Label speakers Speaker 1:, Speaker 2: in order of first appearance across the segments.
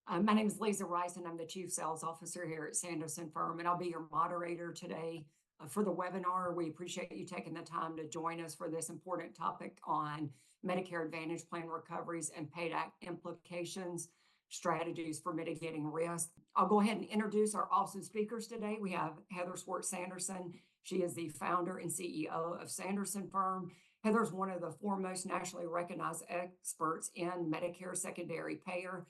Speaker 1: My name is Lisa Rice, and I'm the Chief Sales Officer here at Sanderson Firm, and I'll be your moderator today for the webinar. We appreciate you taking the time to join us for this important topic on Medicare Advantage Plan recoveries and PAID Act implications, strategies for mitigating risk. I'll go ahead and introduce our awesome speakers today. We have Heather Swartz Sanderson. She is the founder and CEO of Sanderson Firm. Heather's one of the foremost nationally recognized experts in Medicare secondary payer.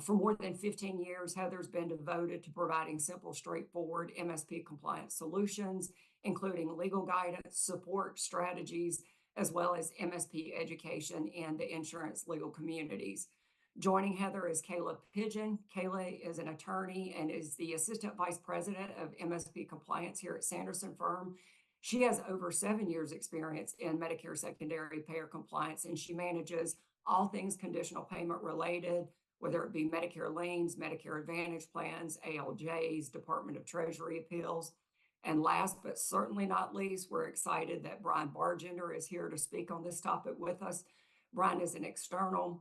Speaker 1: For more than 15 years, Heather's been devoted to providing simple, straightforward MSP compliance solutions, including legal guidance, support strategies, as well as MSP education in the insurance legal communities. Joining Heather is Kayla Pigeon. Kayla is an attorney and is the Assistant Vice President of MSP Compliance here at Sanderson Firm. She has over 7 years experience in Medicare secondary payer compliance, and she manages all things conditional payment related, whether it be Medicare liens, Medicare Advantage plans, ALJs, Department of Treasury appeals. And last but certainly not least, we're excited that Brian Bargender is here to speak on this topic with us. Brian is an internal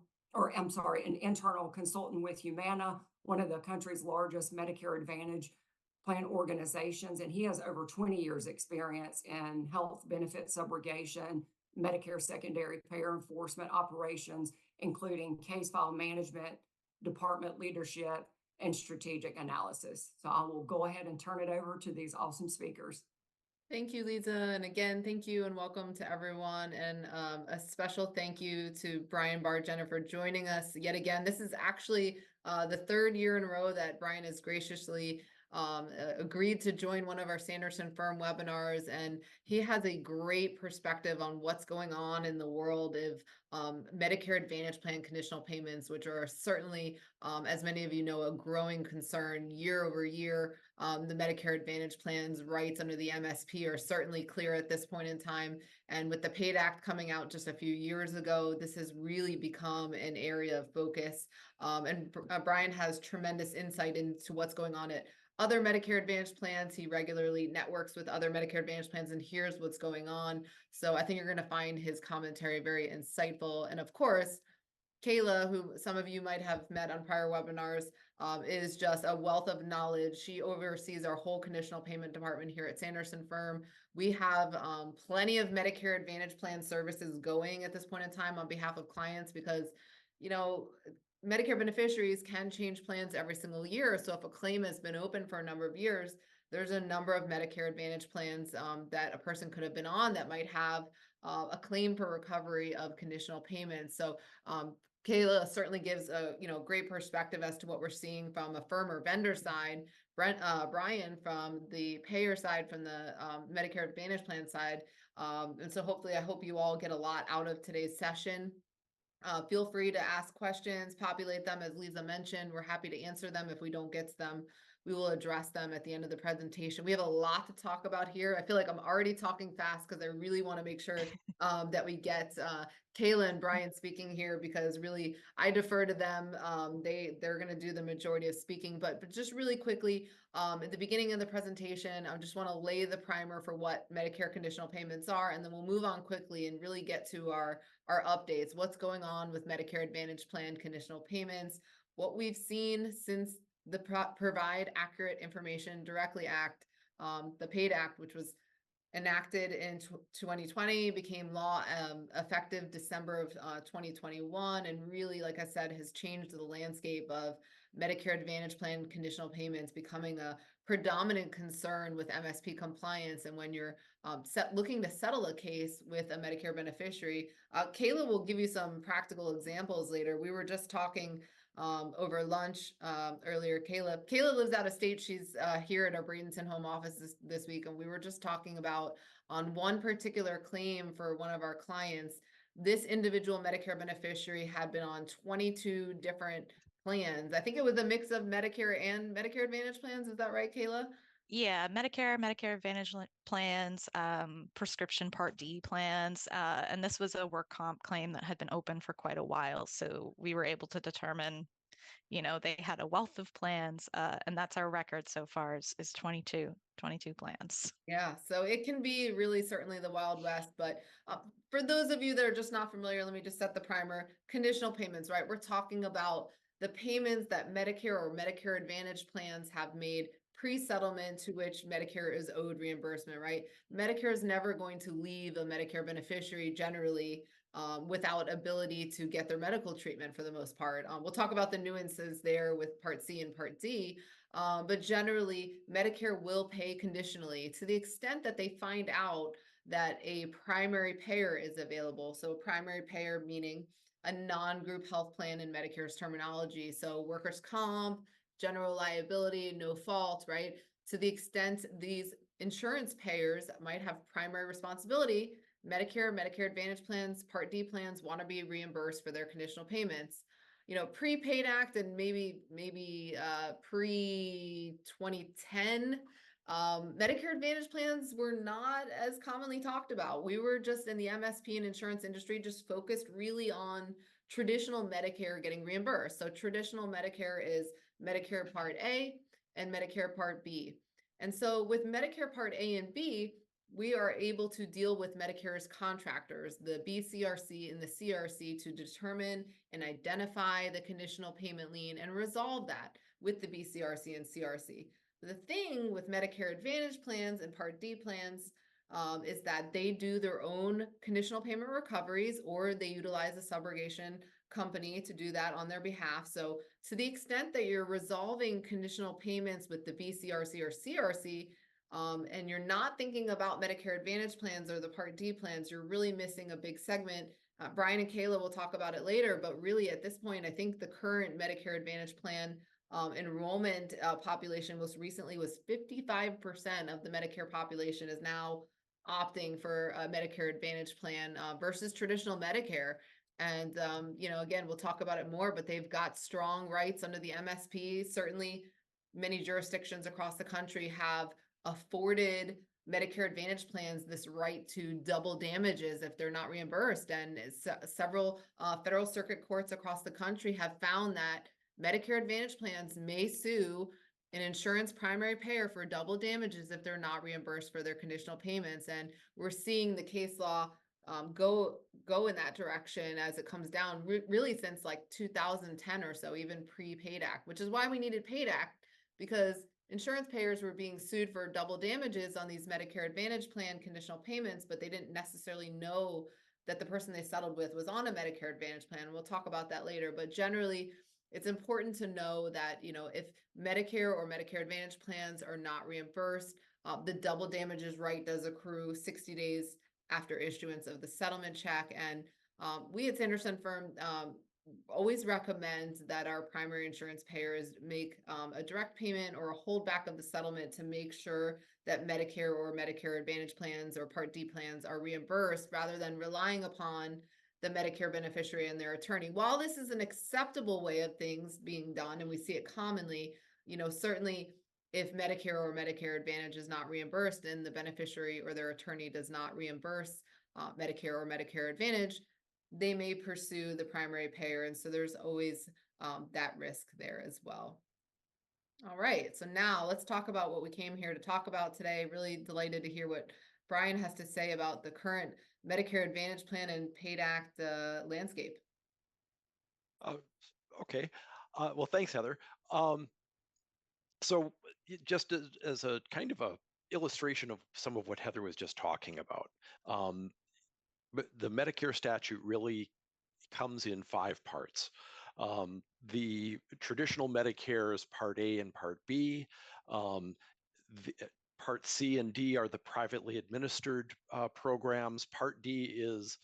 Speaker 1: consultant with Humana, one of the country's largest Medicare Advantage plan organizations, and he has over 20 years experience in health benefit subrogation, Medicare secondary payer enforcement operations, including case file management, department leadership, and strategic analysis. So I will go ahead and turn it over to these awesome speakers.
Speaker 2: Thank you, Lisa. And again, thank you and welcome to everyone. And a special thank you to Brian Bargender for joining us yet again. This is actually the third year in a row that Brian has graciously agreed to join one of our Sanderson Firm webinars, and he has a great perspective on what's going on in the world of Medicare Advantage Plan conditional payments, which are certainly, as many of you know, a growing concern year over year. The Medicare Advantage Plan's rights under the MSP are certainly clear at this point in time. And with the PAID Act coming out just a few years ago, this has really become an area of focus. And Brian has tremendous insight into what's going on at other Medicare Advantage plans. He regularly networks with other Medicare Advantage plans and hears what's going on. So I think you're going to find his commentary very insightful. And of course, Kayla, who some of you might have met on prior webinars, is just a wealth of knowledge. She oversees our whole conditional payment department here at Sanderson Firm. We have plenty of Medicare Advantage plan services going at this point in time on behalf of clients because, you know, Medicare beneficiaries can change plans every single year. So if a claim has been open for a number of years, there's a number of Medicare Advantage plans that a person could have been on that might have a claim for recovery of conditional payments. So Kayla certainly gives a great perspective as to what we're seeing from a firm or vendor side. Brian from the payer side, from the Medicare Advantage plan side. And so hopefully, I hope you all get a lot out of today's session. Feel free to ask questions, populate them. As Lisa mentioned, we're happy to answer them. If we don't get to them, we will address them at the end of the presentation. We have a lot to talk about here. I feel like I'm already talking fast because I really want to make sure that we get Kayla and Brian speaking here, because really I defer to them. They're going to do the majority of speaking, but just really quickly, at the beginning of the presentation, I just want to lay the primer for what Medicare conditional payments are, and then we'll move on quickly and really get to our updates, what's going on with Medicare Advantage Plan conditional payments, what we've seen since the Provide Accurate Information Directly Act, the PAID Act, which was enacted in 2020, became law effective December of 2021, and really, like I said, has changed the landscape of Medicare Advantage Plan conditional payments, becoming a predominant concern with MSP compliance. And when you're looking to settle a case with a Medicare beneficiary, Kayla will give you some practical examples later. We were just talking over lunch earlier. Kayla lives out of state. She's here at our Bradenton home office this week. And we were just talking about on one particular claim for one of our clients, this individual Medicare beneficiary had been on 22 different plans. I think it was a mix of Medicare and Medicare Advantage plans. Is that right, Kayla?
Speaker 3: Yeah, Medicare Advantage plans, prescription Part D plans, and this was a work comp claim that had been open for quite a while. So we were able to determine, they had a wealth of plans, and that's our record so far is 22 plans.
Speaker 2: Yeah, so it can be really certainly the Wild West, but for those of you that are just not familiar, let me just set the primer. Conditional payments, right? We're talking about the payments that Medicare or Medicare Advantage plans have made pre-settlement to which Medicare is owed reimbursement, right? Medicare is never going to leave a Medicare beneficiary generally without ability to get their medical treatment for the most part. We'll talk about the nuances there with Part C and Part D, but generally Medicare will pay conditionally to the extent that they find out that a primary payer is available. So primary payer meaning a non-group health plan in Medicare's terminology. So workers' comp, general liability, no fault, right? To the extent these insurance payers might have primary responsibility, Medicare, Medicare Advantage plans, Part D plans want to be reimbursed for their conditional payments. You know, pre-paid act and maybe pre-2010, Medicare Advantage plans were not as commonly talked about. We were just in the MSP and insurance industry just focused really on traditional Medicare getting reimbursed. So traditional Medicare is Medicare Part A and Medicare Part B. And so with Medicare Part A and B, we are able to deal with Medicare's contractors, the BCRC and the CRC, to determine and identify the conditional payment lien and resolve that with the BCRC and CRC. The thing with Medicare Advantage plans and Part D plans is that they do their own conditional payment recoveries, or they utilize a subrogation company to do that on their behalf. So to the extent that you're resolving conditional payments with the BCRC or CRC, and you're not thinking about Medicare Advantage plans or the Part D plans, you're really missing a big segment. Brian and Kayla will talk about it later, but really at this point, I think the current Medicare Advantage plan enrollment population most recently was 55% of the Medicare population is now opting for a Medicare Advantage plan versus traditional Medicare. And, you know, again, we'll talk about it more, but they've got strong rights under the MSP. Certainly, many jurisdictions across the country have afforded Medicare Advantage plans this right to double damages if they're not reimbursed. And several federal circuit courts across the country have found that Medicare Advantage plans may sue an insurance primary payer for double damages if they're not reimbursed for their conditional payments. And we're seeing the case law go in that direction as it comes down really since like 2010 or so, even pre-PAID Act, which is why we needed PAID Act, because insurance payers were being sued for double damages on these Medicare Advantage plan conditional payments, but they didn't necessarily know that the person they settled with was on a Medicare Advantage plan. We'll talk about that later, but generally it's important to know that, you know, if Medicare or Medicare Advantage plans are not reimbursed, the double damages right does accrue 60 days after issuance of the settlement check. And we at Sanderson Firm always recommend that our primary insurance payers make a direct payment or a holdback of the settlement to make sure that Medicare or Medicare Advantage plans or Part D plans are reimbursed, rather than relying upon the Medicare beneficiary and their attorney. While this is an acceptable way of things being done, and we see it commonly, you know, certainly if Medicare or Medicare Advantage is not reimbursed and the beneficiary or their attorney does not reimburse Medicare or Medicare Advantage, they may pursue the primary payer. And so there's always that risk there as well. All right, so now let's talk about what we came here to talk about today. Really delighted to hear what Brian has to say about the current Medicare Advantage plan and PAID Act landscape.
Speaker 4: Okay. Well, thanks, Heather. So just as a kind of a illustration of some of what Heather was just talking about, the Medicare statute really comes in 5 parts. The traditional Medicare is Part A and Part B. Part C and D are the privately administered programs. Part D is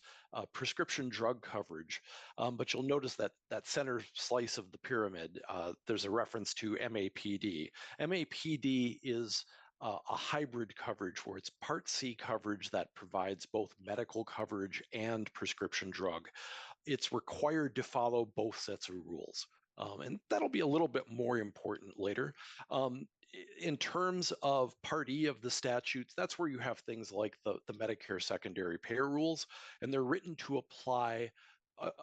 Speaker 4: prescription drug coverage. But you'll notice that that center slice of the pyramid, there's a reference to MAPD. MAPD is a hybrid coverage where it's Part C coverage that provides both medical coverage and prescription drug. It's required to follow both sets of rules. And that'll be a little bit more important later. In terms of Part E of the statutes, that's where you have things like the Medicare secondary payer rules, and they're written to apply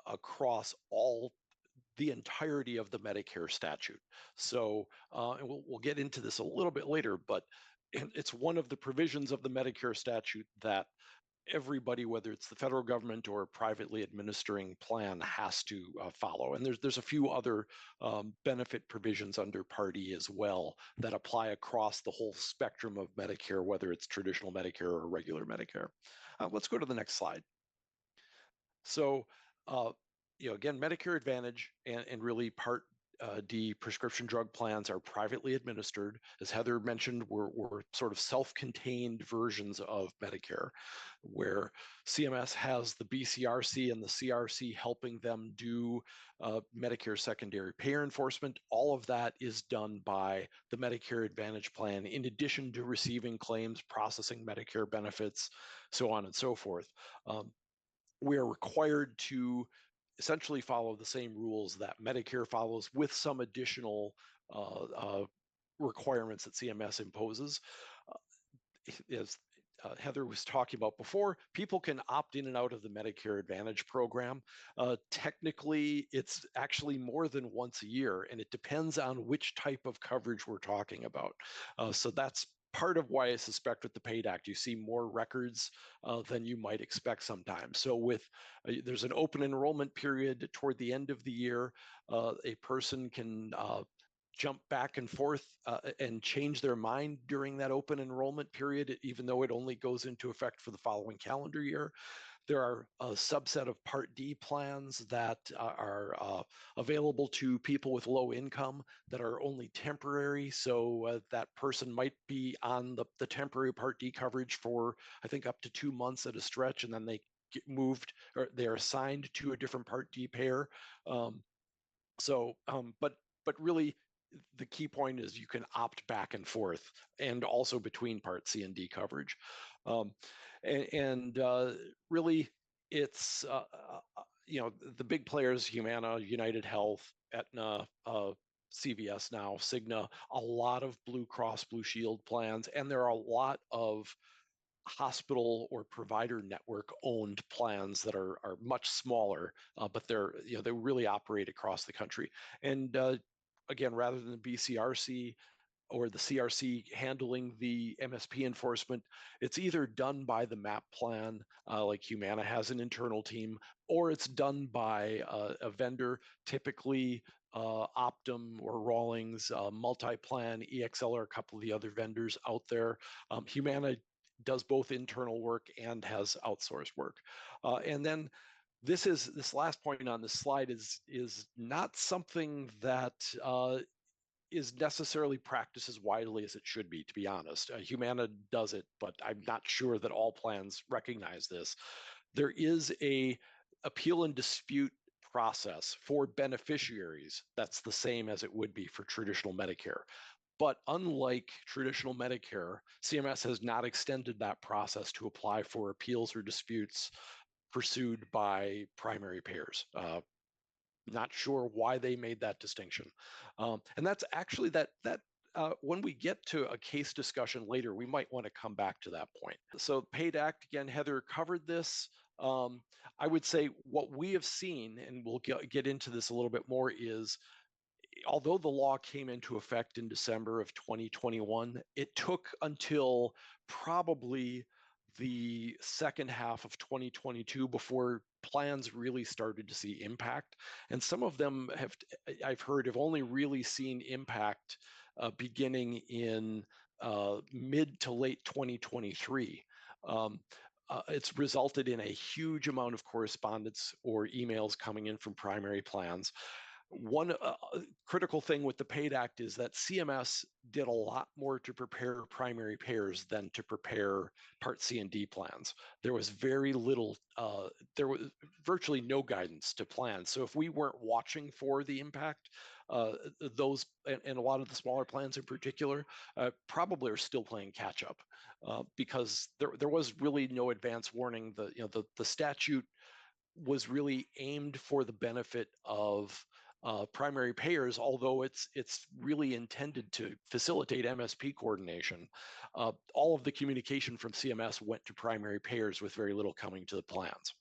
Speaker 4: across the entirety of the Medicare statute. So, and we'll get into this a little bit later, but it's one of the provisions of the Medicare statute that everybody, whether it's the federal government or a privately administering plan, has to follow. And there's a few other benefit provisions under Part E as well that apply across the whole spectrum of Medicare, whether it's traditional Medicare or regular Medicare. Let's go to the next slide. So, again, Medicare Advantage and really Part D prescription drug plans are privately administered. As Heather mentioned, we're sort of self-contained versions of Medicare, where CMS has the BCRC and the CRC helping them do Medicare secondary payer enforcement. All of that is done by the Medicare Advantage plan, in addition to receiving claims, processing Medicare benefits, so on and so forth. We are required to essentially follow the same rules that Medicare follows, with some additional requirements that CMS imposes. As Heather was talking about before, people can opt in and out of the Medicare Advantage program. Technically, it's actually more than once a year, and it depends on which type of coverage we're talking about. So that's part of why I suspect with the PAID Act, you see more records than you might expect sometimes. So with there's an open enrollment period toward the end of the year. A person can jump back and forth and change their mind during that open enrollment period, even though it only goes into effect for the following calendar year. There are a subset of Part D plans that are available to people with low income that are only temporary. So that person might be on the temporary Part D coverage for, I think, up to 2 months at a stretch, and then they get moved, or they're assigned to a different Part D payer. But really, the key point is you can opt back and forth, and also between Part C and D coverage. Really, it's the big players: Humana, United Health, Aetna, CVS now, Cigna, a lot of Blue Cross Blue Shield plans, and there are a lot of hospital or provider network owned plans that are much smaller, but they really operate across the country. And again, rather than the BCRC or the CRC handling the MSP enforcement, it's either done by the MAP plan, like Humana has an internal team, or it's done by a vendor, typically Optum or Rawlings, MultiPlan, EXL, or a couple of the other vendors out there. Humana does both internal work and has outsourced work. And then this last point on this slide is not something that is necessarily practiced as widely as it should be, to be honest. Humana does it, but I'm not sure that all plans recognize this. There is a appeal and dispute process for beneficiaries that's the same as it would be for traditional Medicare. But unlike traditional Medicare, CMS has not extended that process to apply for appeals or disputes pursued by primary payers. Not sure why they made that distinction. And that's actually that when we get to a case discussion later, we might want to come back to that point. So PAID Act, again, Heather covered this. I would say what we have seen, and we'll get into this a little bit more, is although the law came into effect in December of 2021, it took until probably the second half of 2022 before plans really started to see impact. And some of them I've heard, have only really seen impact beginning in mid to late 2023. It's resulted in a huge amount of correspondence or emails coming in from primary plans. One critical thing with the PAID Act is that CMS did a lot more to prepare primary payers than to prepare Part C and D plans. There was very little, there was virtually no guidance to plans. So if we weren't watching for the impact, those, and a lot of the smaller plans in particular, probably are still playing catch up, because there was really no advance warning. The statute was really aimed for the benefit of primary payers, although it's really intended to facilitate MSP coordination. All of the communication from CMS went to primary payers with very little coming to the plans.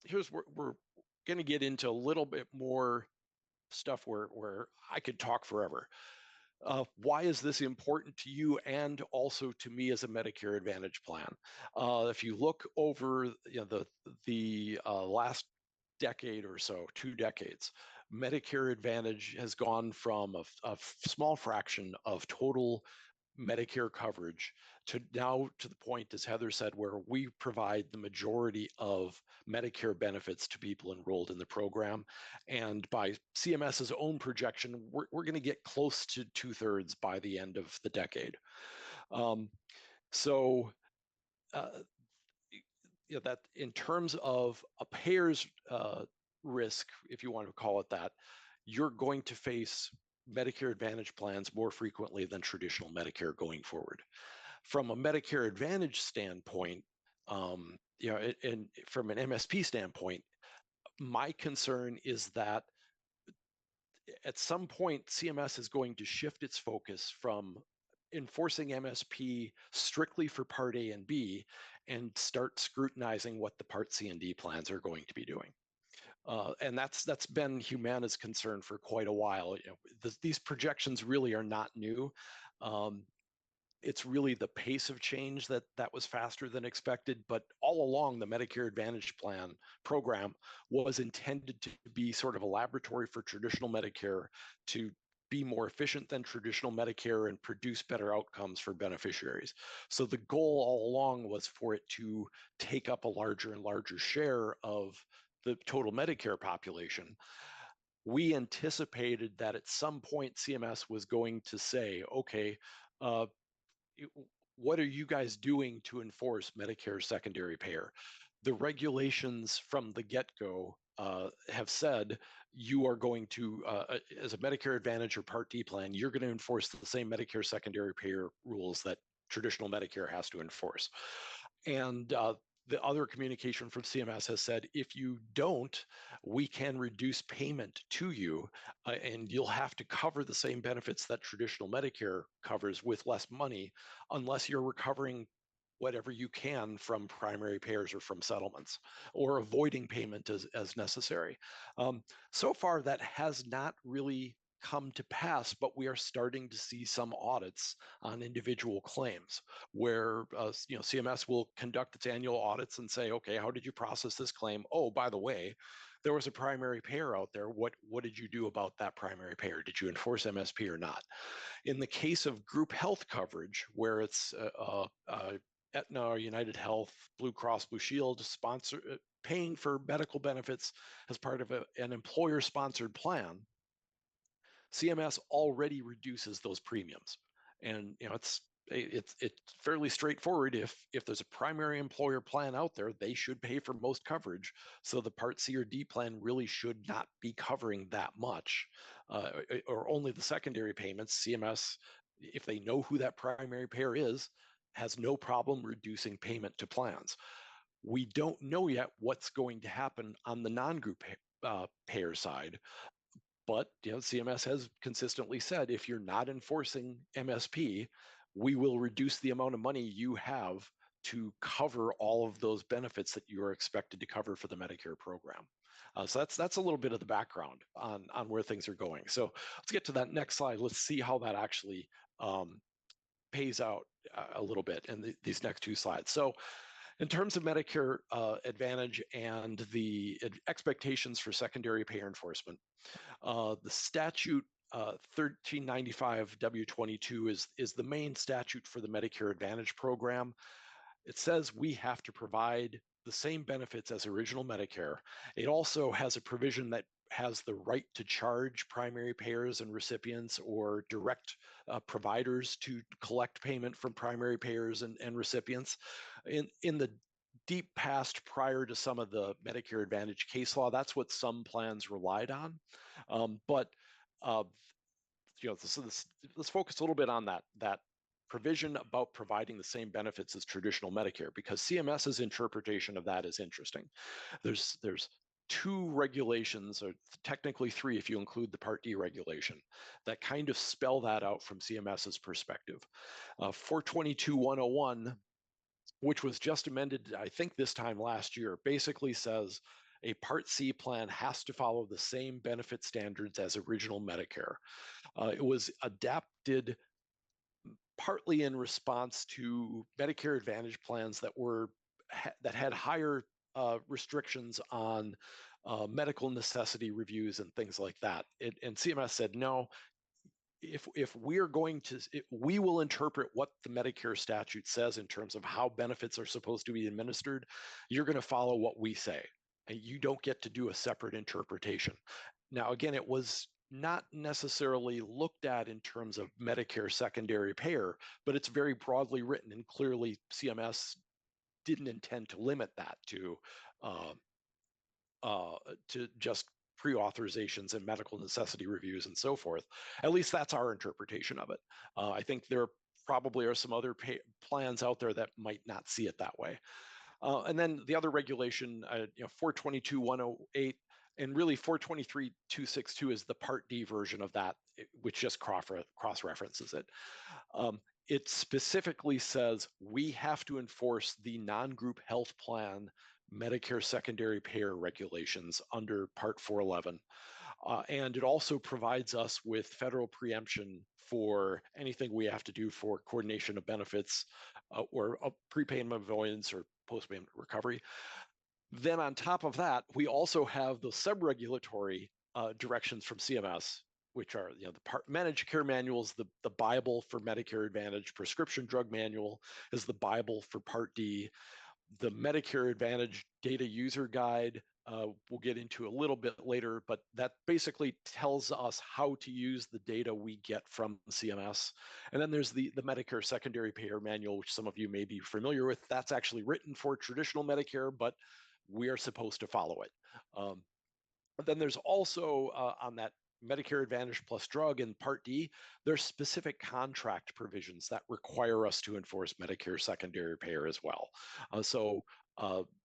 Speaker 4: Here's where we're going to get into a little bit more stuff where I could talk forever. why is this important to you and also to me as a Medicare Advantage plan? If you look over the last decade or so, 2 decades, Medicare Advantage has gone from a small fraction of total Medicare coverage to now to the point, as Heather said, where we provide the majority of Medicare benefits to people enrolled in the program. And by CMS's own projection, we're going to get close to 2/3 by the end of the decade. So that in terms of a payer's risk, if you want to call it that, you're going to face Medicare Advantage plans more frequently than traditional Medicare going forward. From a Medicare Advantage standpoint, and from an MSP standpoint, my concern is that at some point, CMS is going to shift its focus from enforcing MSP strictly for Part A and B and start scrutinizing what the Part C and D plans are going to be doing. And that's been Humana's concern for quite a while. These projections really are not new. It's really the pace of change that was faster than expected. But all along, the Medicare Advantage plan program was intended to be sort of a laboratory for traditional Medicare to be more efficient than traditional Medicare and produce better outcomes for beneficiaries. So the goal all along was for it to take up a larger and larger share of the total Medicare population. We anticipated that at some point CMS was going to say, okay, what are you guys doing to enforce Medicare secondary payer? The regulations from the get-go have said you are going to, as a Medicare Advantage or Part D plan, you're going to enforce the same Medicare secondary payer rules that traditional Medicare has to enforce. And the other communication from CMS has said, if you don't, we can reduce payment to you and you'll have to cover the same benefits that traditional Medicare covers with less money unless you're recovering whatever you can from primary payers or from settlements or avoiding payment as necessary. So far, that has not really come to pass, but we are starting to see some audits on individual claims where CMS will conduct its annual audits and say, okay, how did you process this claim? Oh, by the way, there was a primary payer out there. What did you do about that primary payer? Did you enforce MSP or not? In the case of group health coverage, where it's Aetna or United Health, Blue Cross Blue Shield sponsor paying for medical benefits as part of an employer-sponsored plan, CMS already reduces those premiums, and it's fairly straightforward. If there's a primary employer plan out there, they should pay for most coverage. So the Part C or D plan really should not be covering that much, or only the secondary payments. CMS, if they know who that primary payer is, has no problem reducing payment to plans. We don't know yet what's going to happen on the non-group payer side. But CMS has consistently said, if you're not enforcing MSP, we will reduce the amount of money you have to cover all of those benefits that you are expected to cover for the Medicare program. So that's a little bit of the background on where things are going. So let's get to that next slide. Let's see how that actually pays out a little bit in these next two slides. So in terms of Medicare Advantage and the expectations for secondary payer enforcement, the statute 1395 W22 is the main statute for the Medicare Advantage program. It says we have to provide the same benefits as original Medicare. It also has a provision that has the right to charge primary payers and recipients or direct providers to collect payment from primary payers and recipients. In the deep past, prior to some of the Medicare Advantage case law, that's what some plans relied on. But let's focus a little bit on that provision about providing the same benefits as traditional Medicare, because CMS's interpretation of that is interesting. There's two regulations, or technically three if you include the Part D regulation, that kind of spell that out from CMS's perspective. 422-101, which was just amended, I think this time last year, basically says a Part C plan has to follow the same benefit standards as original Medicare. It was adapted partly in response to Medicare Advantage plans that had higher restrictions on medical necessity reviews and things like that. And CMS said, no, if we're going to, we will interpret what the Medicare statute says in terms of how benefits are supposed to be administered. You're going to follow what we say, and you don't get to do a separate interpretation. Now, again, it was not necessarily looked at in terms of Medicare secondary payer, but it's very broadly written, and clearly CMS didn't intend to limit that to just pre-authorizations and medical necessity reviews and so forth. At least that's our interpretation of it. I think there probably are some other plans out there that might not see it that way. And then the other regulation, 422-108, and really 423-262 is the Part D version of that, which just cross-references it. It specifically says we have to enforce the non-group health plan Medicare secondary payer regulations under Part 411. And it also provides us with federal preemption for anything we have to do for coordination of benefits or prepayment avoidance or post-payment recovery. Then on top of that, we also have the sub-regulatory directions from CMS, which are the managed care manuals, the Bible for Medicare Advantage, prescription drug manual is the Bible for Part D. The Medicare Advantage data user guide, we'll get into a little bit later, but that basically tells us how to use the data we get from CMS. And then there's the Medicare secondary payer manual, which some of you may be familiar with. That's actually written for traditional Medicare, but we are supposed to follow it. But then there's also on that Medicare Advantage plus drug in Part D, there's specific contract provisions that require us to enforce Medicare secondary payer as well. So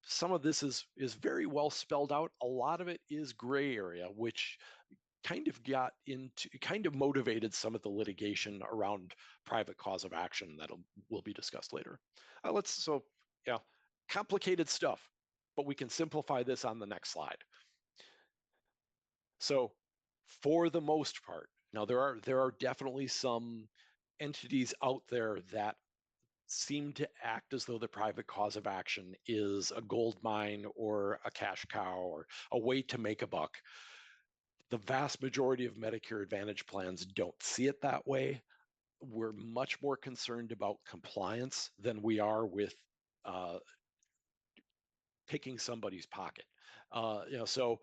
Speaker 4: some of this is very well spelled out. A lot of it is gray area, which kind of motivated some of the litigation around private cause of action that will be discussed later. Complicated stuff, but we can simplify this on the next slide. So for the most part, now there are definitely some entities out there that seem to act as though the private cause of action is a gold mine or a cash cow or a way to make a buck. The vast majority of Medicare Advantage plans don't see it that way. We're much more concerned about compliance than we are with picking somebody's pocket. So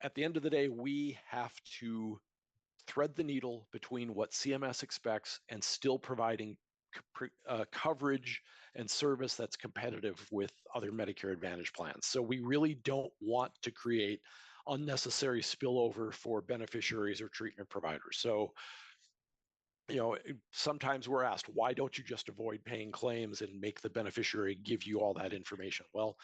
Speaker 4: at the end of the day, we have to thread the needle between what CMS expects and still providing coverage and service that's competitive with other Medicare Advantage plans. So we really don't want to create unnecessary spillover for beneficiaries or treatment providers. So, sometimes we're asked, why don't you just avoid paying claims and make the beneficiary give you all that information? Well,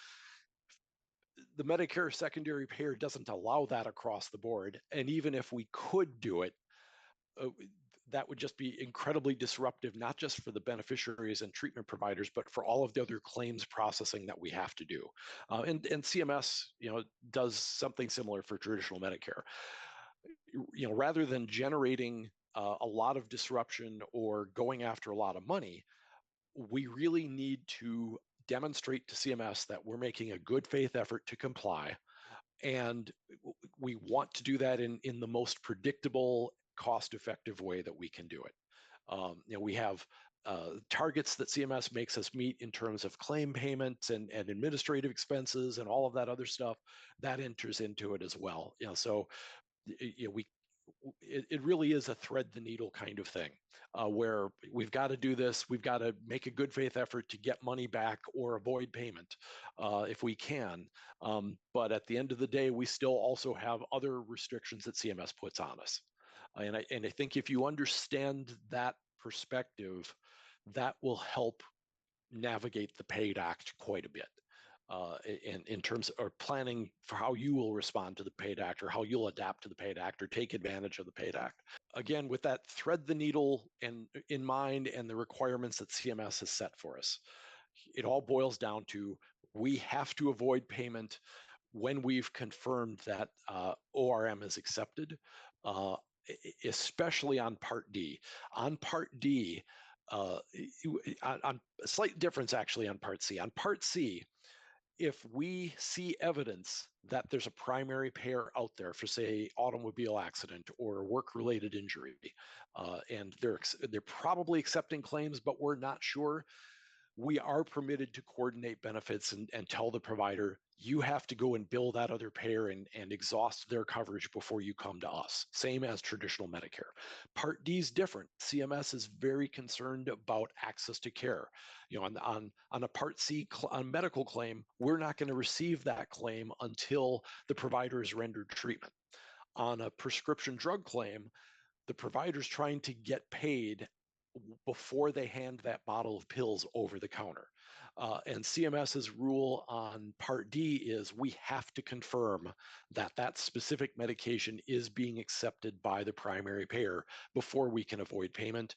Speaker 4: the Medicare secondary payer doesn't allow that across the board. And even if we could do it, that would just be incredibly disruptive, not just for the beneficiaries and treatment providers, but for all of the other claims processing that we have to do. And CMS, does something similar for traditional Medicare. Rather than generating a lot of disruption or going after a lot of money, we really need to demonstrate to CMS that we're making a good faith effort to comply. And we want to do that in the most predictable, cost-effective way that we can do it. We have targets that CMS makes us meet in terms of claim payments and administrative expenses and all of that other stuff that enters into it as well. So it really is a thread the needle kind of thing, where we've got to do this. We've got to make a good faith effort to get money back or avoid payment if we can. But at the end of the day, we still also have other restrictions that CMS puts on us. And I think if you understand that perspective, that will help navigate the PAID Act quite a bit. In terms of planning for how you will respond to the PAID Act or how you'll adapt to the PAID Act or take advantage of the PAID Act. Again, with that thread the needle in mind and the requirements that CMS has set for us, it all boils down to we have to avoid payment. when we've confirmed that ORM is accepted, especially on Part D. On Part D, on a slight difference actually on Part C. On Part C, if we see evidence that there's a primary payer out there for, say, automobile accident or work-related injury, and they're probably accepting claims, but we're not sure, we are permitted to coordinate benefits and tell the provider, you have to go and bill that other payer and exhaust their coverage before you come to us. Same as traditional Medicare. Part D is different. CMS is very concerned about access to care. On a Part C on medical claim, we're not going to receive that claim until the provider has rendered treatment. On a prescription drug claim, the provider's trying to get paid before they hand that bottle of pills over the counter. And CMS's rule on Part D is we have to confirm that that specific medication is being accepted by the primary payer before we can avoid payment.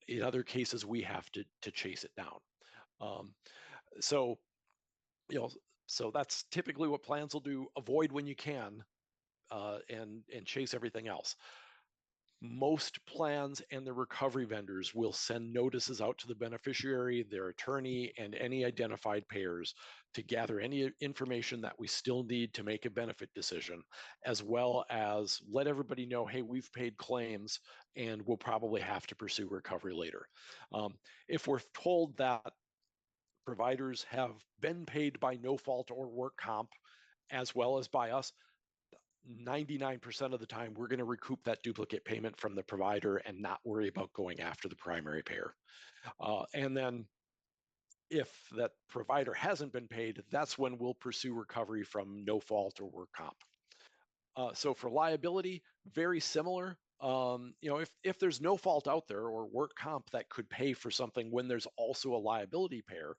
Speaker 4: In other cases, we have to chase it down. So that's typically what plans will do: avoid when you can, and chase everything else. Most plans and the recovery vendors will send notices out to the beneficiary, their attorney, and any identified payers to gather any information that we still need to make a benefit decision, as well as let everybody know, hey, we've paid claims and we'll probably have to pursue recovery later. If we're told that providers have been paid by no fault or work comp, as well as by us, 99% of the time, we're going to recoup that duplicate payment from the provider and not worry about going after the primary payer. And then if that provider hasn't been paid, that's when we'll pursue recovery from no fault or work comp. So for liability, very similar. If there's no fault out there or work comp that could pay for something when there's also a liability payer,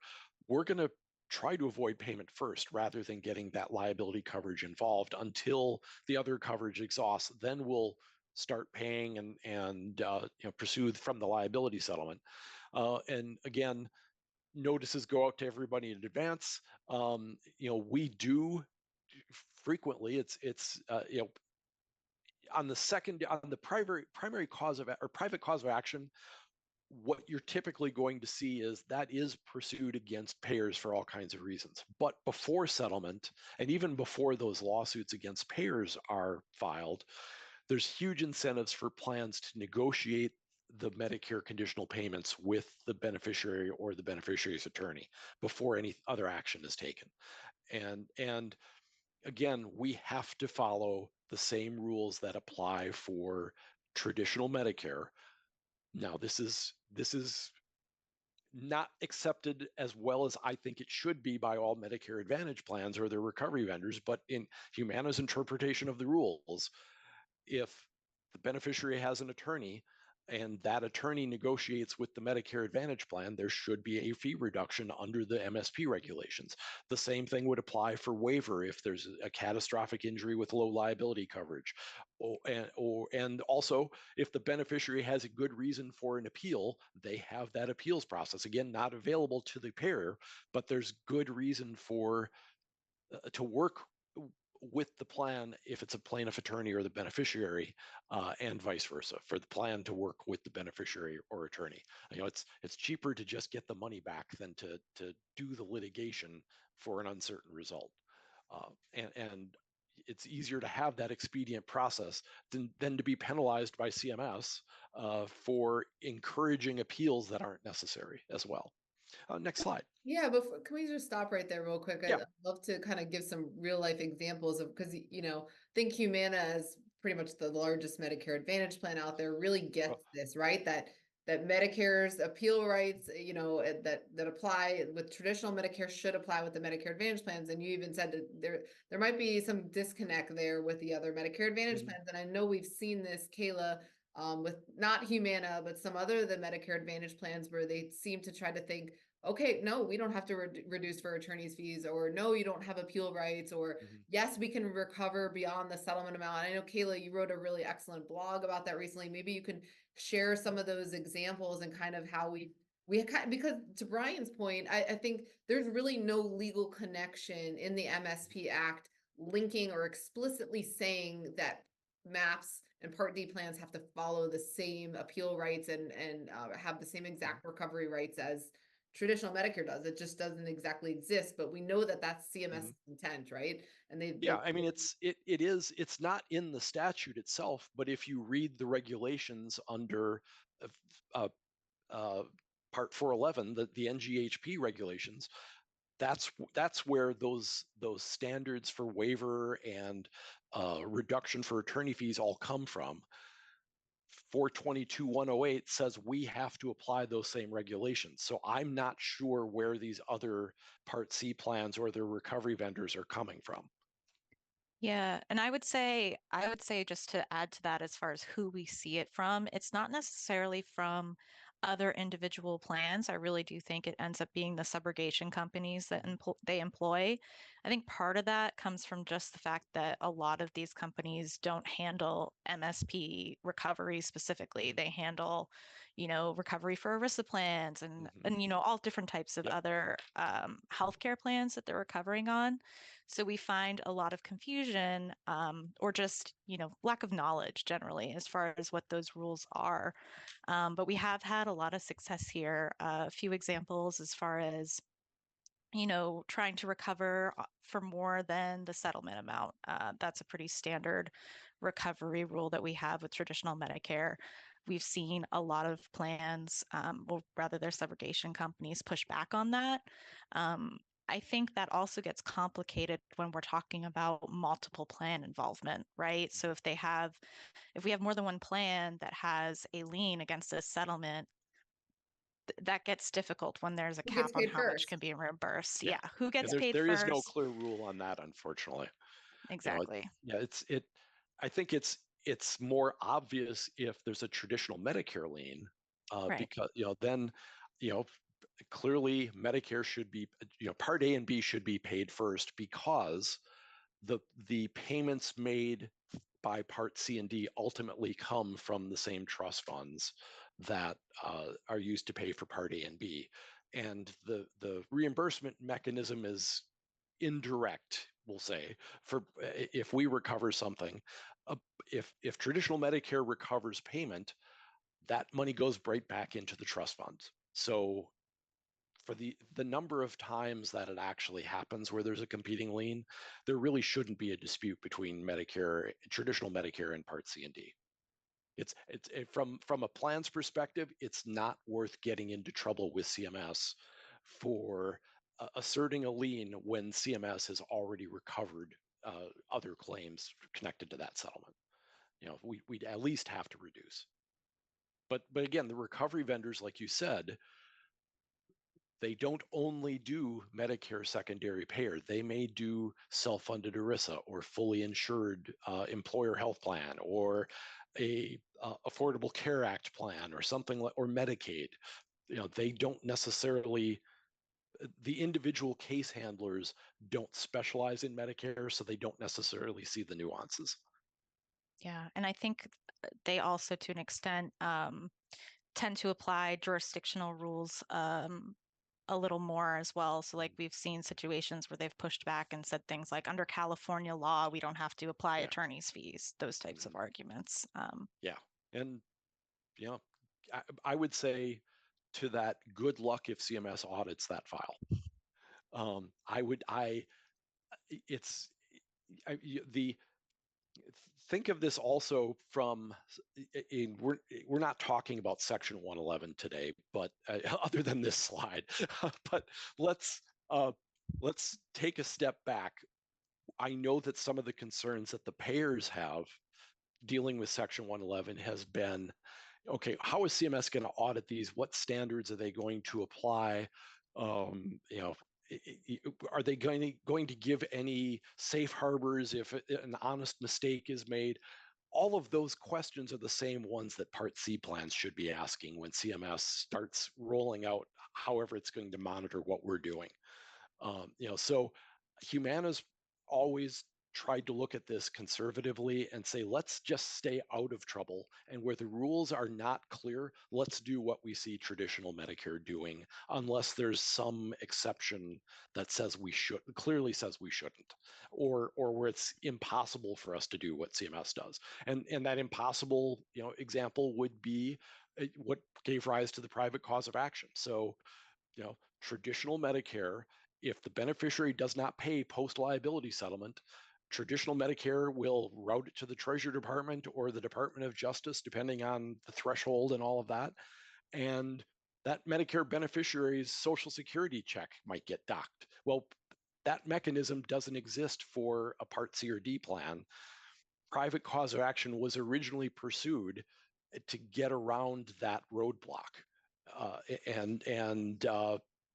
Speaker 4: we're going to try to avoid payment first rather than getting that liability coverage involved until the other coverage exhausts. Then we'll start paying and pursue from the liability settlement. And again, notices go out to everybody in advance. We do frequently. It's on the primary cause of or private cause of action. What you're typically going to see is that is pursued against payers for all kinds of reasons. But before settlement, and even before those lawsuits against payers are filed, there's huge incentives for plans to negotiate the Medicare conditional payments with the beneficiary or the beneficiary's attorney before any other action is taken. And again, we have to follow the same rules that apply for traditional Medicare. Now, this is not accepted as well as I think it should be by all Medicare Advantage plans or their recovery vendors, but in Humana's interpretation of the rules, if the beneficiary has an attorney and that attorney negotiates with the Medicare Advantage plan, there should be a fee reduction under the MSP regulations. The same thing would apply for waiver if there's a catastrophic injury with low liability coverage. And also, if the beneficiary has a good reason for an appeal, they have that appeals process. Again, not available to the payer, but there's good reason for to work with the plan if it's a plaintiff attorney or the beneficiary, and vice versa, for the plan to work with the beneficiary or attorney. It's cheaper to just get the money back than to do the litigation for an uncertain result. And it's easier to have that expedient process than to be penalized by CMS for encouraging appeals that aren't necessary as well. Next slide.
Speaker 2: Yeah, but can we just stop right there real quick?
Speaker 4: Yeah.
Speaker 2: I'd love to kind of give some real life examples of, because, think Humana as pretty much the largest Medicare Advantage plan out there really gets this, right? That Medicare's appeal rights, that apply with traditional Medicare should apply with the Medicare Advantage plans. And you even said that there might be some disconnect there with the other Medicare Advantage plans. And I know we've seen this, Kayla, with not Humana, but some other of the Medicare Advantage plans where they seem to try to think, okay, no, we don't have to reduce for attorney's fees, or no, you don't have appeal rights, or yes, we can recover beyond the settlement amount. And I know, Kayla, you wrote a really excellent blog about that recently. Maybe you can share some of those examples and kind of how because to Brian's point, I think there's really no legal connection in the MSP Act linking or explicitly saying that MAPS and Part D plans have to follow the same appeal rights and have the same exact recovery rights as traditional Medicare does. It just doesn't exactly exist, but we know that that's CMS's intent, right? And
Speaker 4: Yeah, I mean, it's not in the statute itself, but if you read the regulations under uh, uh, Part 411, the NGHP regulations, that's where those standards for waiver and reduction for attorney fees all come from. 422-108 says we have to apply those same regulations. So I'm not sure where these other Part C plans or their recovery vendors are coming from.
Speaker 3: Yeah, and I would say just to add to that as far as who we see it from, it's not necessarily from other individual plans. I really do think it ends up being the subrogation companies that they employ. I think part of that comes from just the fact that a lot of these companies don't handle MSP recovery specifically. They handle, recovery for ERISA plans and all different types of
Speaker 4: Yep.
Speaker 3: other healthcare plans that they're recovering on. So we find a lot of confusion or just, lack of knowledge generally as far as what those rules are. But we have had a lot of success here. A few examples as far as, trying to recover for more than the settlement amount. That's a pretty standard recovery rule that we have with traditional Medicare. We've seen a lot of plans, or rather their subrogation companies, push back on that. I think that also gets complicated when we're talking about multiple plan involvement, right? So if we have more than one plan that has a lien against a settlement, that gets difficult when there's a
Speaker 2: Who gets
Speaker 3: cap on
Speaker 2: paid
Speaker 3: how much
Speaker 2: first?
Speaker 3: can be reimbursed.
Speaker 4: Yeah.
Speaker 3: Yeah, who gets
Speaker 4: And
Speaker 3: paid
Speaker 4: there is no
Speaker 3: first?
Speaker 4: clear rule on that, unfortunately.
Speaker 3: Exactly.
Speaker 4: Yeah, I think it's more obvious if there's a traditional Medicare lien,
Speaker 3: Right.
Speaker 4: because then clearly Medicare should be, Part A and B should be paid first, because the payments made by Part C and D ultimately come from the same trust funds that are used to pay for Part A and B, and the reimbursement mechanism is indirect, we'll say, for if we recover something. uh, if traditional Medicare recovers payment, that money goes right back into the trust funds. So for the number of times that it actually happens where there's a competing lien, there really shouldn't be a dispute between traditional Medicare and Part C and D. From a plan's perspective, it's not worth getting into trouble with CMS for asserting a lien when CMS has already recovered other claims connected to that settlement. We'd at least have to reduce. But again, the recovery vendors, like you said, they don't only do Medicare secondary payer. They may do self-funded ERISA or fully insured employer health plan, or a Affordable Care Act plan, or something like, or Medicaid. They don't necessarily, the individual case handlers don't specialize in Medicare, so they don't necessarily see the nuances.
Speaker 3: Yeah, and I think they also, to an extent, tend to apply jurisdictional rules a little more as well. So like we've seen situations where they've pushed back and said things like, under California law, we don't have to apply
Speaker 4: Yeah.
Speaker 3: attorney's fees, those types of arguments.
Speaker 4: Yeah. And I would say to that, good luck if CMS audits that file. It's the think of this also from, we're not talking about Section 111 today, but other than this slide, but let's take a step back. I know that some of the concerns that the payers have dealing with Section 111 has been, okay, how is CMS going to audit these? What standards are they going to apply? Are they going to give any safe harbors if an honest mistake is made? All of those questions are the same ones that Part C plans should be asking when CMS starts rolling out however it's going to monitor what we're doing. So Humana's always tried to look at this conservatively and say, let's just stay out of trouble. And where the rules are not clear, let's do what we see traditional Medicare doing, unless there's some exception that says we should, clearly says we shouldn't, or where it's impossible for us to do what CMS does. And that impossible, example would be what gave rise to the private cause of action. So, traditional Medicare, if the beneficiary does not pay post liability settlement, traditional Medicare will route it to the Treasury Department or the Department of Justice, depending on the threshold and all of that. And that Medicare beneficiary's Social Security check might get docked. Well, that mechanism doesn't exist for a Part C or D plan. Private cause of action was originally pursued to get around that roadblock.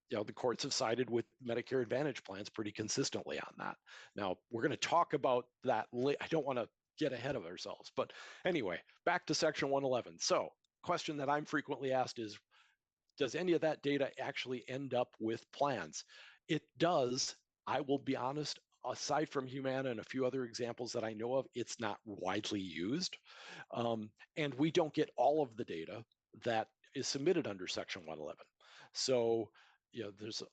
Speaker 4: The courts have sided with Medicare Advantage plans pretty consistently on that. Now, we're going to talk about that. I don't want to get ahead of ourselves. But anyway, back to Section 111. So, question that I'm frequently asked is, does any of that data actually end up with plans? It does. I will be honest, aside from Humana and a few other examples that I know of, it's not widely used. And we don't get all of the data that is submitted under Section 111. So, there's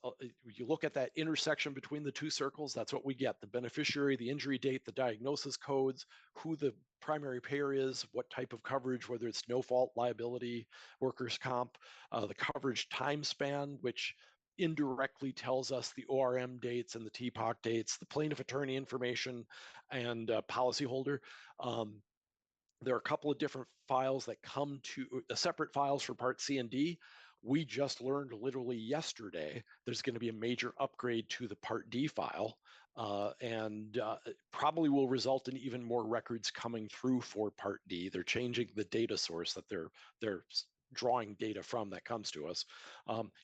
Speaker 4: you look at that intersection between the two circles, that's what we get: the beneficiary, the injury date, the diagnosis codes, who the primary payer is, what type of coverage, whether it's no fault liability, workers' comp, the coverage time span, which indirectly tells us the ORM dates and the TPOC dates, the plaintiff attorney information, and policyholder. There are a couple of different files that come to separate files for Part C and D. We just learned literally yesterday there's going to be a major upgrade to the Part D file, and probably will result in even more records coming through for Part D. They're changing the data source that they're drawing data from that comes to us.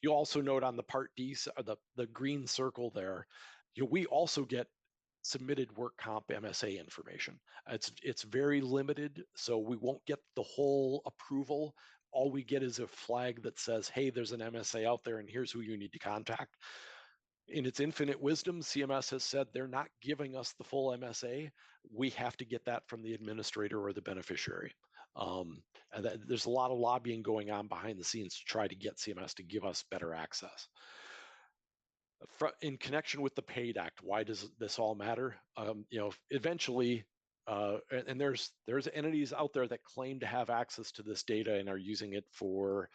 Speaker 4: You'll also note on the Part D, the green circle there, we also get submitted work comp MSA information. It's very limited, so we won't get the whole approval. All we get is a flag that says, hey, there's an MSA out there and here's who you need to contact. In its infinite wisdom, CMS has said they're not giving us the full MSA. We have to get that from the administrator or the beneficiary. And there's a lot of lobbying going on behind the scenes to try to get CMS to give us better access. In connection with the PAID Act, why does this all matter? Eventually, and there's entities out there that claim to have access to this data and are using it for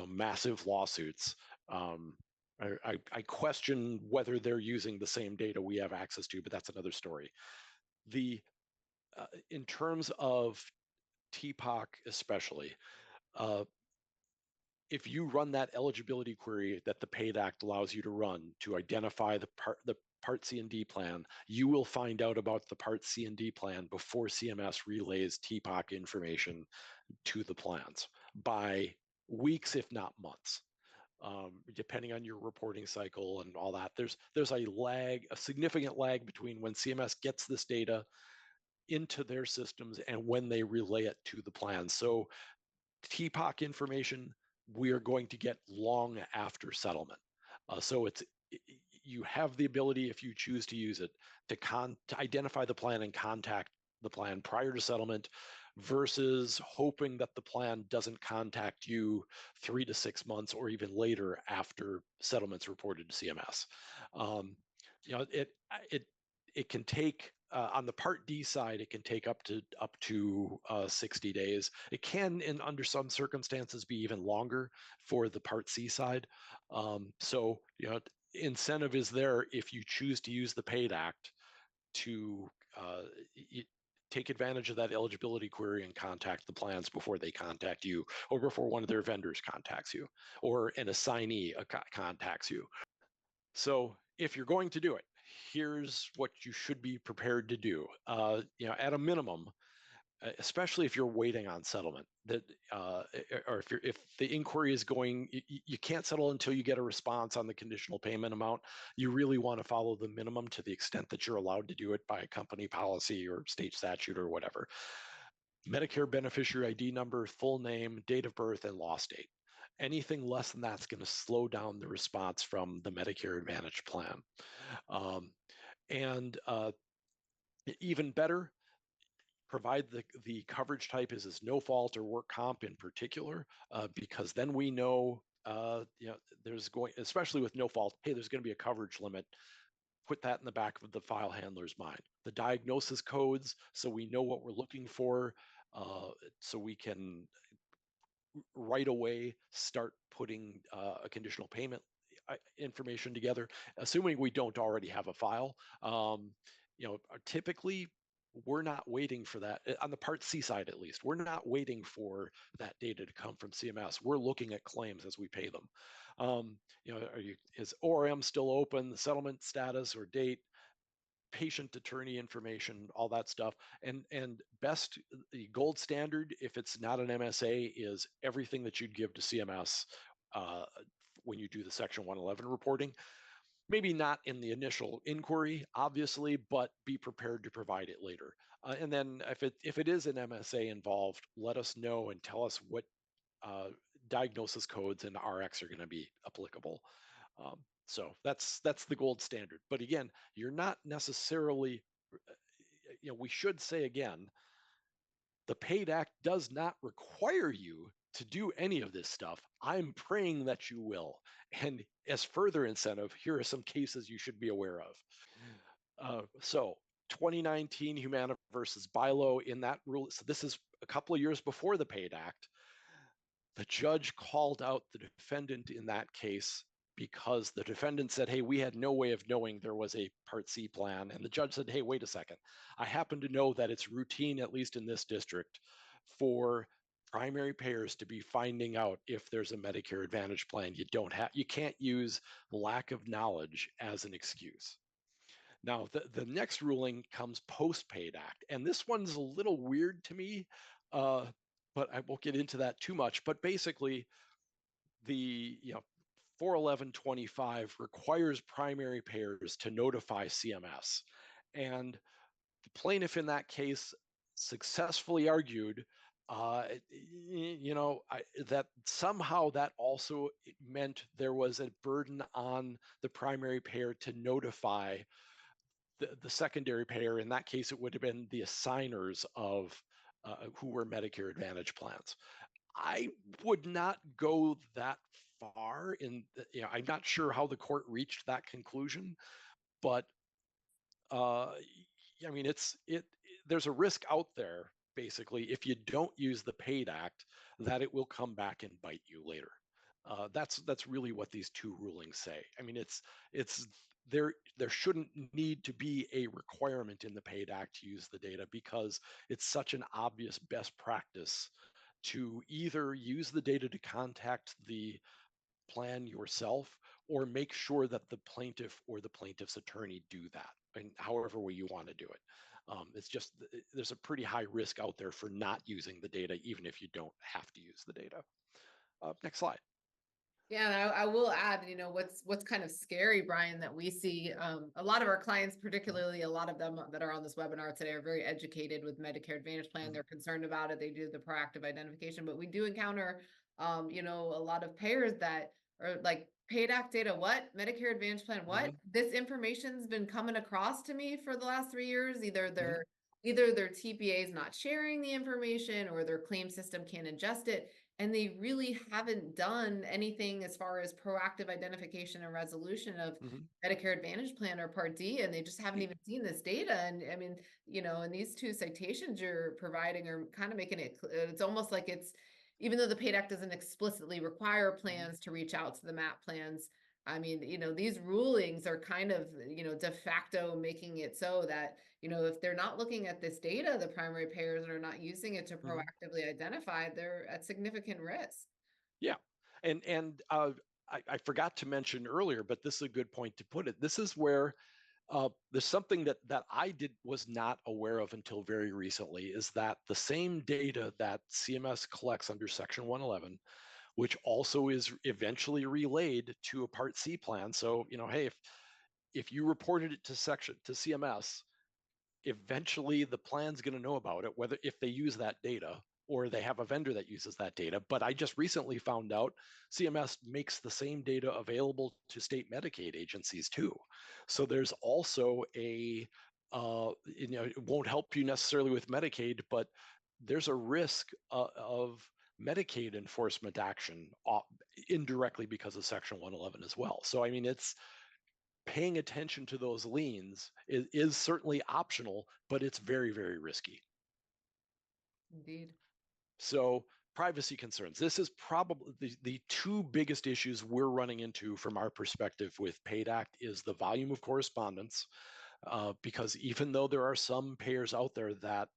Speaker 4: massive lawsuits. I question whether they're using the same data we have access to, but that's another story. In terms of TPOC especially, if you run that eligibility query that the PAID Act allows you to run to identify the Part C and D plan, you will find out about the Part C and D plan before CMS relays TPOC information to the plans by weeks, if not months, depending on your reporting cycle and all that. There's a lag, a significant lag between when CMS gets this data into their systems and when they relay it to the plan. So TPOC information we are going to get long after settlement. So you have the ability, if you choose to use it, to identify the plan and contact the plan prior to settlement, versus hoping that the plan doesn't contact you 3 to 6 months or even later after settlement's reported to CMS. It can take on the Part D side, it can take up to 60 days. It can, under some circumstances, be even longer for the Part C side. So incentive is there if you choose to use the PAID Act to take advantage of that eligibility query and contact the plans before they contact you, or before one of their vendors contacts you, or an assignee contacts you. So if you're going to do it, here's what you should be prepared to do. At a minimum, especially if you're waiting on settlement, or if the inquiry is going, you can't settle until you get a response on the conditional payment amount. You really want to follow the minimum to the extent that you're allowed to do it by company policy or state statute or whatever. Medicare beneficiary ID number, full name, date of birth, and loss date. Anything less than that's going to slow down the response from the Medicare Advantage plan. Even better, provide the coverage type is no fault or work comp in particular, because then we know, there's going, especially with no fault, hey, there's going to be a coverage limit. Put that in the back of the file handler's mind. The diagnosis codes, so we know what we're looking for, so we can right away start putting a conditional payment information together, assuming we don't already have a file. Typically we're not waiting for that on the Part C side, at least. We're not waiting for that data to come from CMS. We're looking at claims as we pay them. Is ORM still open? The settlement status or date? Patient attorney information, all that stuff. And best, the gold standard, if it's not an MSA, is everything that you'd give to CMS when you do the Section 111 reporting. Maybe not in the initial inquiry, obviously, but be prepared to provide it later. And then if it is an MSA involved, let us know and tell us what diagnosis codes and RX are going to be applicable. So that's the gold standard. But again, you're not necessarily, we should say again, the PAID Act does not require you to do any of this stuff. I'm praying that you will. And as further incentive, here are some cases you should be aware of. So 2019 Humana versus Bilo, in that rule, so this is a couple of years before the PAID Act. The judge called out the defendant in that case because the defendant said, hey, we had no way of knowing there was a Part C plan. And the judge said, hey, wait a second. I happen to know that it's routine, at least in this district, for primary payers to be finding out if there's a Medicare Advantage plan. You can't use lack of knowledge as an excuse. Now, the next ruling comes post-PAID Act, and this one's a little weird to me, but I won't get into that too much. But basically, the 41125 requires primary payers to notify CMS, and the plaintiff in that case successfully argued that somehow that also meant there was a burden on the primary payer to notify the secondary payer. In that case, it would have been the assigners of who were Medicare Advantage plans. I would not go that far I'm not sure how the court reached that conclusion, but there's a risk out there, basically, if you don't use the PAID Act, that it will come back and bite you later. That's really what these two rulings say. It's there shouldn't need to be a requirement in the PAID Act to use the data, because it's such an obvious best practice to either use the data to contact the plan yourself, or make sure that the plaintiff or the plaintiff's attorney do that, and however way you want to do it. It's just, there's a pretty high risk out there for not using the data, even if you don't have to use the data. Next slide.
Speaker 2: Yeah, and I will add, what's kind of scary, Brian, that we see a lot of our clients, particularly a lot of them that are on this webinar today, are very educated with Medicare Advantage plan. They're concerned about it. They do the proactive identification, but we do encounter, a lot of payers that are like, PAID Act data, what? Medicare Advantage plan, what? This information's been coming across to me for the last 3 years. Either their TPA is not sharing the information, or their claim system can't ingest it. And they really haven't done anything as far as proactive identification and resolution of Medicare Advantage plan or Part D, and they just haven't even seen this data. And and these two citations you're providing are kind of making it's almost like it's, even though the PAID Act doesn't explicitly require plans to reach out to the MAP plans, these rulings are kind of, de facto making it so that, if they're not looking at this data, the primary payers are not using it to proactively identify, they're at significant risk.
Speaker 4: Yeah. And I forgot to mention earlier, but this is a good point to put it. This is where there's something that I was not aware of until very recently, is that the same data that CMS collects under Section 111, which also is eventually relayed to a Part C plan. So, hey, if you reported it to CMS, eventually the plan's going to know about it, whether if they use that data or they have a vendor that uses that data. But I just recently found out CMS makes the same data available to state Medicaid agencies too. So there's also a it won't help you necessarily with Medicaid, but there's a risk of Medicaid enforcement action indirectly because of Section 111 as well. So, I mean, it's paying attention to those liens is certainly optional, but it's very, very risky.
Speaker 2: Indeed.
Speaker 4: So privacy concerns. This is probably the two biggest issues we're running into from our perspective with PAID Act is the volume of correspondence, because even though there are some payers out there that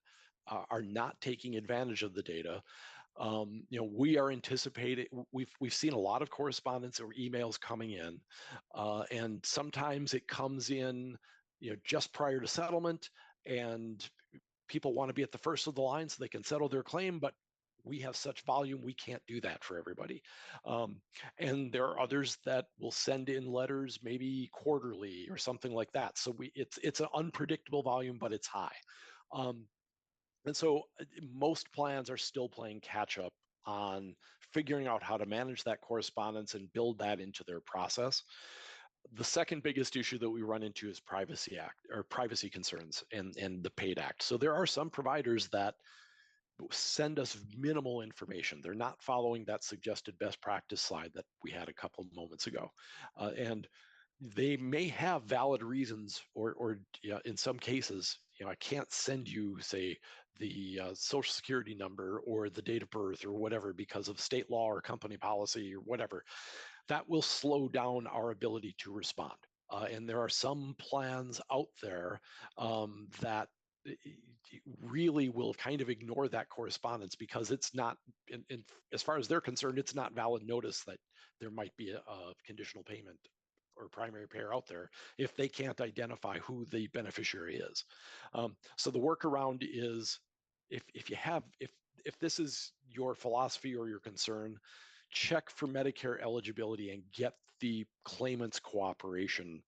Speaker 4: are not taking advantage of the data, we are anticipating. We've seen a lot of correspondence or emails coming in, and sometimes it comes in, just prior to settlement, and people want to be at the first of the line so they can settle their claim, but we have such volume, we can't do that for everybody. And there are others that will send in letters maybe quarterly or something like that. So it's an unpredictable volume, but it's high. And so most plans are still playing catch up on figuring out how to manage that correspondence and build that into their process. The second biggest issue that we run into is privacy act or privacy concerns and the PAID Act. So there are some providers that send us minimal information. They're not following that suggested best practice slide that we had a couple of moments ago. And they may have valid reasons, or in some cases, I can't send you, say, the social security number or the date of birth or whatever because of state law or company policy or whatever. That will slow down our ability to respond. And there are some plans out there that really will kind of ignore that correspondence because it's not, as far as they're concerned, it's not valid notice that there might be a conditional payment or primary payer out there if they can't identify who the beneficiary is. So the workaround is if this is your philosophy or your concern, check for Medicare eligibility and get the claimant's cooperation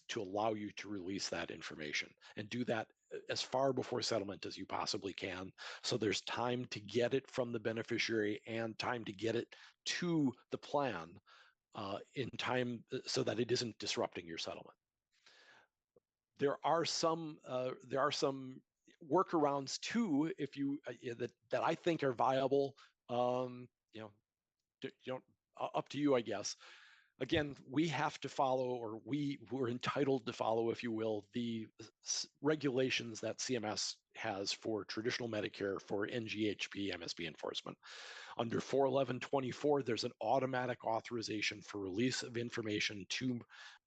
Speaker 4: to allow you to release that information, and do that as far before settlement as you possibly can. So there's time to get it from the beneficiary and time to get it to the plan in time so that it isn't disrupting your settlement. There are some workarounds too, if you that I think are viable. Up to you, I guess. Again, we have to follow, or we're entitled to follow, if you will, the regulations that CMS has for traditional Medicare for NGHP MSP enforcement. Under 41124, there's an automatic authorization for release of information to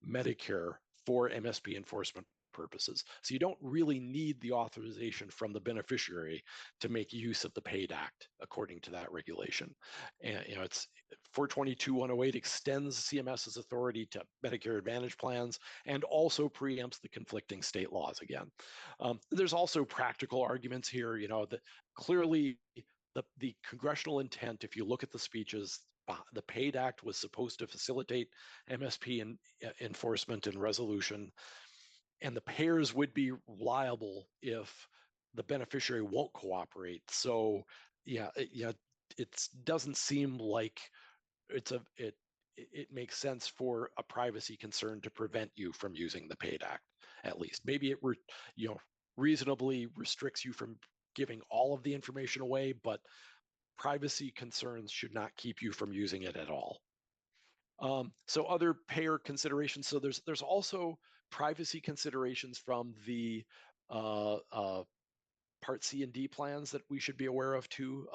Speaker 4: Medicare for MSP enforcement purposes. So you don't really need the authorization from the beneficiary to make use of the PAID Act, according to that regulation. And it's 422-108 extends CMS's authority to Medicare Advantage plans and also preempts the conflicting state laws again. There's also practical arguments here, that clearly the congressional intent, if you look at the speeches, the PAID Act was supposed to facilitate MSP enforcement and resolution, and the payers would be liable if the beneficiary won't cooperate. So, it doesn't seem like it makes sense for a privacy concern to prevent you from using the PAID Act. At least, maybe it reasonably restricts you from giving all of the information away, but privacy concerns should not keep you from using it at all. So other payer considerations. So there's also privacy considerations from the Part C and D plans that we should be aware of too.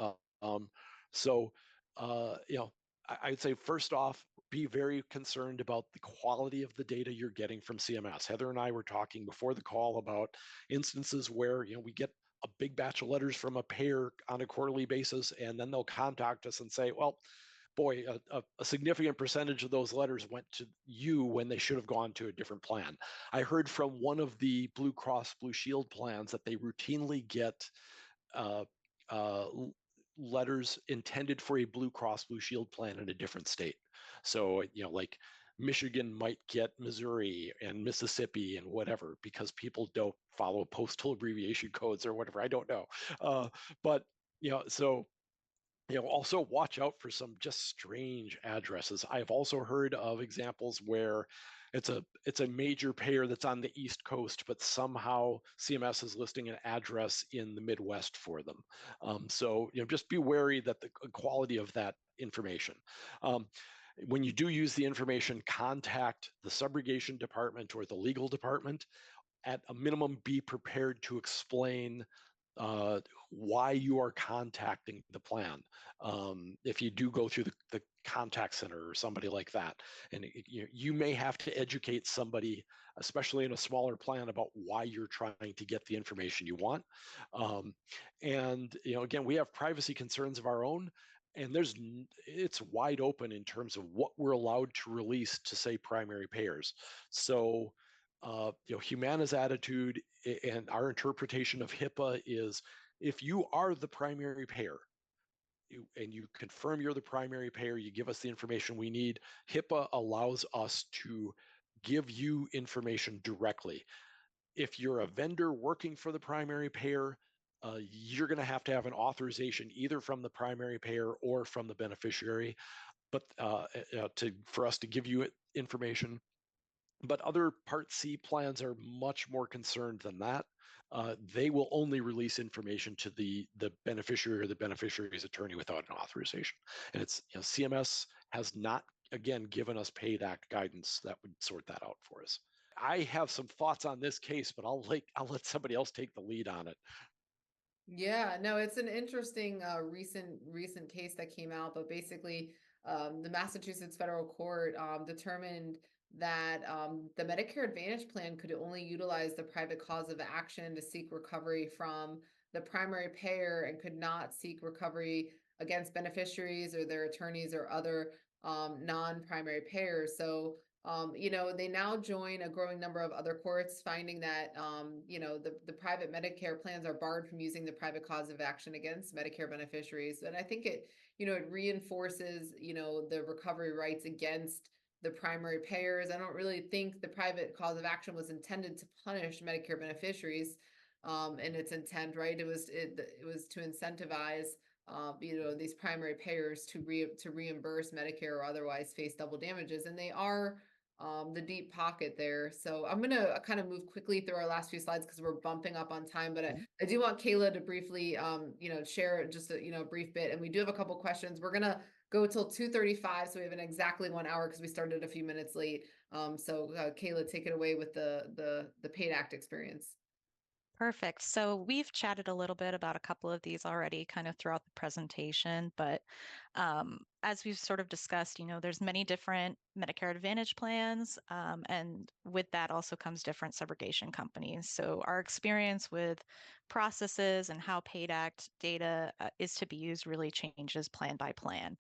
Speaker 4: I'd say first off, be very concerned about the quality of the data you're getting from CMS. Heather and I were talking before the call about instances where we get a big batch of letters from a payer on a quarterly basis, and then they'll contact us and say, well, boy, a significant percentage of those letters went to you when they should have gone to a different plan. I heard from one of the Blue Cross Blue Shield plans that they routinely get letters intended for a Blue Cross Blue Shield plan in a different state. So, like Michigan might get Missouri and Mississippi and whatever, because people don't follow postal abbreviation codes or whatever. I don't know. But, so Also watch out for some just strange addresses. I've also heard of examples where it's a major payer that's on the East Coast, but somehow CMS is listing an address in the Midwest for them. So just be wary that the quality of that information. When you do use the information, contact the subrogation department or the legal department. At a minimum, be prepared to explain why you are contacting the plan. If you do go through the contact center or somebody like that, and you may have to educate somebody, especially in a smaller plan, about why you're trying to get the information you want. And again, we have privacy concerns of our own, and it's wide open in terms of what we're allowed to release to, say, primary payers. So Humana's attitude and our interpretation of HIPAA is, if you are the primary payer and you confirm you're the primary payer, you give us the information we need, HIPAA allows us to give you information directly. If you're a vendor working for the primary payer, you're going to have an authorization either from the primary payer or from the beneficiary, but for us to give you information. But other Part C plans are much more concerned than that. They will only release information to the beneficiary or the beneficiary's attorney without an authorization. And it's CMS has not, again, given us PAID Act guidance that would sort that out for us. I have some thoughts on this case, but I'll let somebody else take the lead on it.
Speaker 2: Yeah, no, it's an interesting recent case that came out, but basically the Massachusetts federal court determined that the Medicare Advantage plan could only utilize the private cause of action to seek recovery from the primary payer and could not seek recovery against beneficiaries or their attorneys or other non-primary payers. So they now join a growing number of other courts, finding that, the private Medicare plans are barred from using the private cause of action against Medicare beneficiaries. And I think it reinforces, the recovery rights against the primary payers. I don't really think the private cause of action was intended to punish Medicare beneficiaries, in its intent, right? It was to incentivize these primary payers to reimburse Medicare or otherwise face double damages, and they are the deep pocket there. So I'm gonna kind of move quickly through our last few slides because we're bumping up on time, but I do want Kayla to briefly share just a brief bit, and we do have a couple questions. We're gonna go till 2:35, so we have an exactly 1 hour because we started a few minutes late. Kayla, take it away with the PAID Act experience.
Speaker 3: Perfect. So we've chatted a little bit about a couple of these already kind of throughout the presentation, but as we've sort of discussed, there's many different Medicare Advantage plans, and with that also comes different subrogation companies. So our experience with processes and how PAID Act data is to be used really changes plan by plan,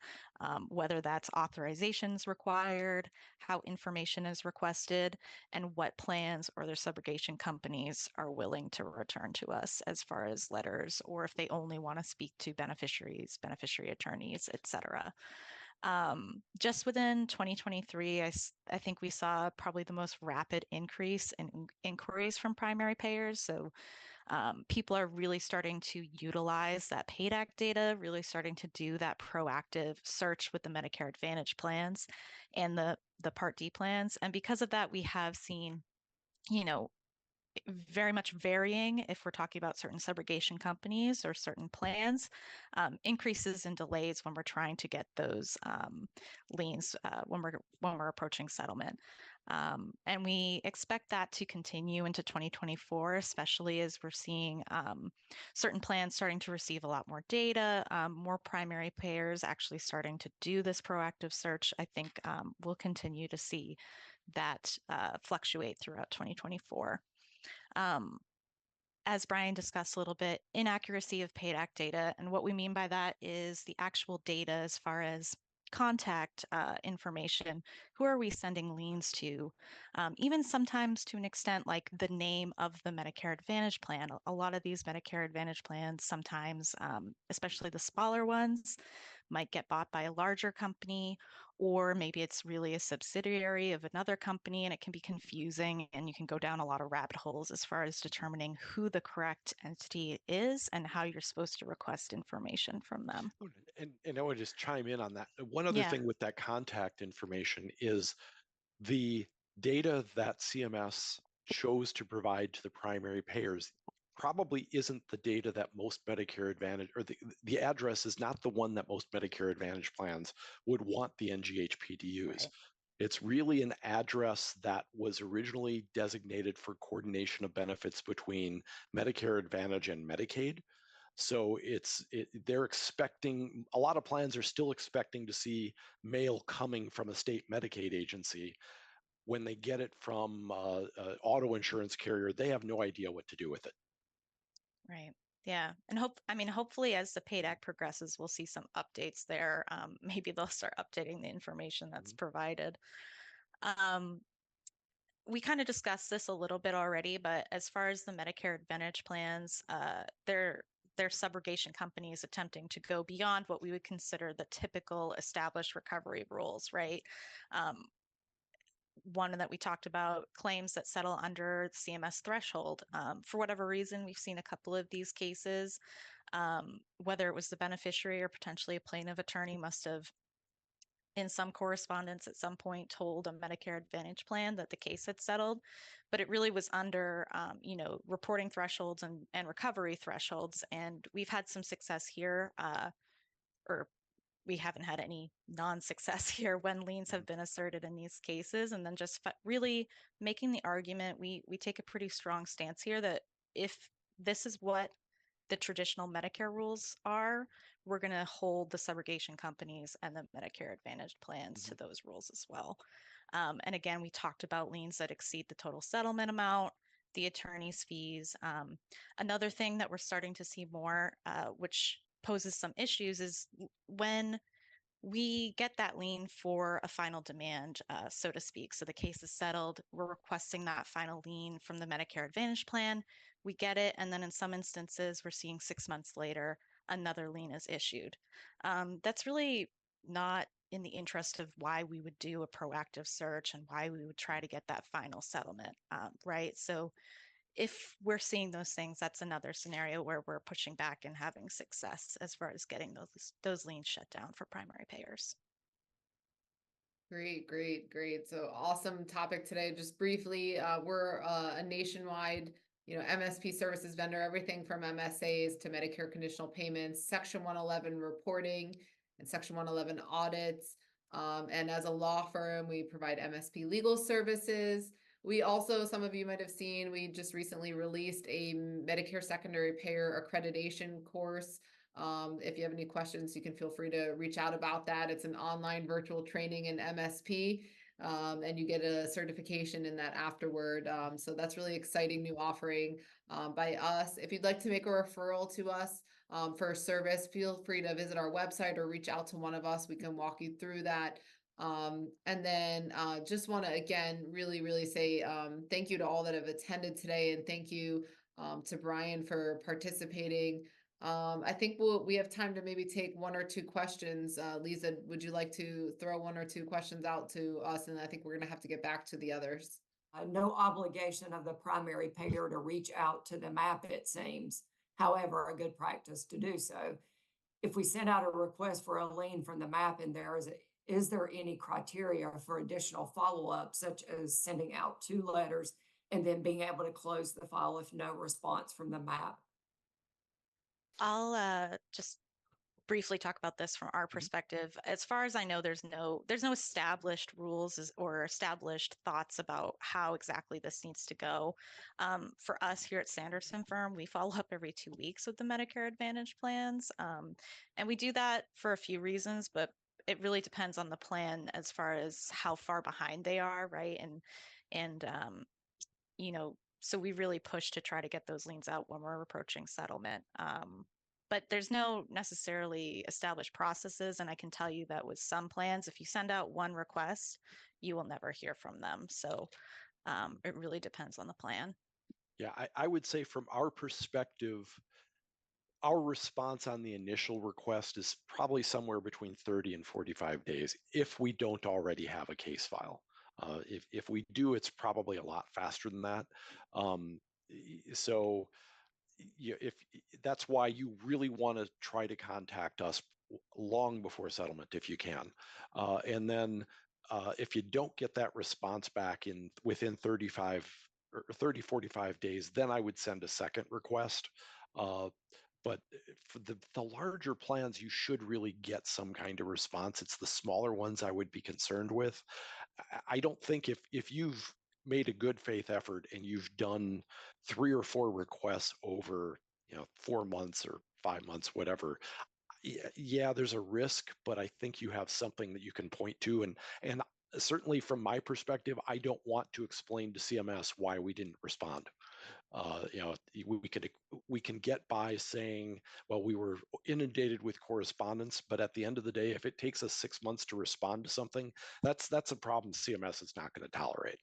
Speaker 3: whether that's authorizations required, how information is requested, and what plans or their subrogation companies are willing to return to us as far as letters, or if they only want to speak to beneficiaries, beneficiary attorneys, etc. Just within 2023, I think we saw probably the most rapid increase in inquiries from primary payers. So people are really starting to utilize that PAID Act data, really starting to do that proactive search with the Medicare Advantage plans and the Part D plans. And because of that, we have seen, very much varying, if we're talking about certain subrogation companies or certain plans, increases in delays when we're trying to get those liens when we're approaching settlement. And we expect that to continue into 2024, especially as we're seeing certain plans starting to receive a lot more data, more primary payers actually starting to do this proactive search. I think we'll continue to see that fluctuate throughout 2024. As Brian discussed a little bit, inaccuracy of PAID Act data. And what we mean by that is the actual data as far as contact information. Who are we sending liens to? Even sometimes to an extent like the name of the Medicare Advantage plan. A lot of these Medicare Advantage plans sometimes, especially the smaller ones, might get bought by a larger company, or maybe it's really a subsidiary of another company, and it can be confusing, and you can go down a lot of rabbit holes as far as determining who the correct entity is and how you're supposed to request information from them.
Speaker 4: And I would just chime in on that. One other
Speaker 3: Yeah.
Speaker 4: thing with that contact information is the data that CMS chose to provide to the primary payers probably isn't the data that most Medicare Advantage, or the address is not the one that most Medicare Advantage plans would want the NGHP to use.
Speaker 3: Right.
Speaker 4: It's really an address that was originally designated for coordination of benefits between Medicare Advantage and Medicaid. So they're expecting, a lot of plans are still expecting to see mail coming from a state Medicaid agency. When they get it from an auto insurance carrier, they have no idea what to do with it.
Speaker 3: Right. Yeah. And hopefully as the PAID Act progresses, we'll see some updates there. Maybe they'll start updating the information that's provided. We kind of discussed this a little bit already, but as far as the Medicare Advantage plans, they're subrogation companies attempting to go beyond what we would consider the typical established recovery rules, right? One that we talked about, claims that settle under the CMS threshold. For whatever reason, we've seen a couple of these cases, whether it was the beneficiary or potentially a plaintiff attorney must have, in some correspondence at some point, told a Medicare Advantage plan that the case had settled, but it really was under, reporting thresholds and recovery thresholds. And we've had some success here, or we haven't had any non-success here when liens have been asserted in these cases. And then just really making the argument, we take a pretty strong stance here that if this is what the traditional Medicare rules are, we're going to hold the subrogation companies and the Medicare Advantage plans to those rules as well. And again, we talked about liens that exceed the total settlement amount, the attorney's fees. Another thing that we're starting to see more, which poses some issues, is when we get that lien for a final demand, so to speak. So the case is settled. We're requesting that final lien from the Medicare Advantage plan. We get it. And then in some instances, we're seeing 6 months later, another lien is issued. That's really not in the interest of why we would do a proactive search and why we would try to get that final settlement, right? So if we're seeing those things, that's another scenario where we're pushing back and having success as far as getting those liens shut down for primary payers.
Speaker 2: Great, great, great. So awesome topic today. Just briefly, we're a nationwide, MSP services vendor, everything from MSAs to Medicare conditional payments, Section 111 reporting, and Section 111 audits. And as a law firm, we provide MSP legal services. We also, some of you might have seen, we just recently released a Medicare secondary payer accreditation course. If you have any questions, you can feel free to reach out about that. It's an online virtual training in MSP, and you get a certification in that afterward. So that's really exciting new offering by us. If you'd like to make a referral to us for a service, feel free to visit our website or reach out to one of us. We can walk you through that. And then just want to, again, really, really say thank you to all that have attended today. And thank you to Brian for participating. I think we have time to maybe take 1 or 2 questions. Lisa, would you like to throw 1 or 2 questions out to us? And I think we're going to have to get back to the others.
Speaker 1: No obligation of the primary payer to reach out to the MAP, it seems. However, a good practice to do so. If we send out a request for a lien from the MAP and is there any criteria for additional follow-up, such as sending out 2 letters and then being able to close the file if no response from the MAP?
Speaker 3: I'll just briefly talk about this from our perspective. As far as I know, there's no established rules or established thoughts about how exactly this needs to go. For us here at Sanderson Firm, we follow up every 2 weeks with the Medicare Advantage plans. And we do that for a few reasons, but it really depends on the plan as far as how far behind they are, right? And so we really push to try to get those liens out when we're approaching settlement. But there's no necessarily established processes. And I can tell you that with some plans, if you send out 1 request, you will never hear from them. So it really depends on the plan.
Speaker 4: Yeah, I would say from our perspective, our response on the initial request is probably somewhere between 30 and 45 days if we don't already have a case file. If we do, it's probably a lot faster than that. So if that's why you really want to try to contact us long before settlement if you can. And then if you don't get that response back within 35 or 30, 45 days, then I would send a second request. But for the larger plans, you should really get some kind of response. It's the smaller ones I would be concerned with. I don't think if you've made a good faith effort and you've done 3 or 4 requests over 4 months or 5 months, whatever, yeah, there's a risk, but I think you have something that you can point to. And certainly from my perspective, I don't want to explain to CMS why we didn't respond. We can get by saying, well, we were inundated with correspondence, but at the end of the day, if it takes us 6 months to respond to something, that's a problem CMS is not going to tolerate.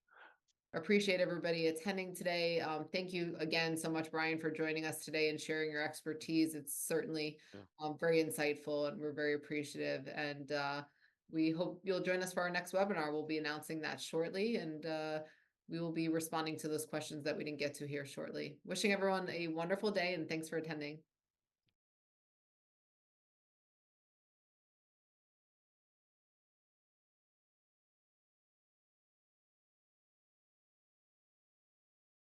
Speaker 2: Appreciate everybody attending today. Thank you again so much, Brian, for joining us today and sharing your expertise. It's certainly very insightful, and we're very appreciative. And we hope you'll join us for our next webinar. We'll be announcing that shortly, and we will be responding to those questions that we didn't get to here shortly. Wishing everyone a wonderful day, and thanks for attending.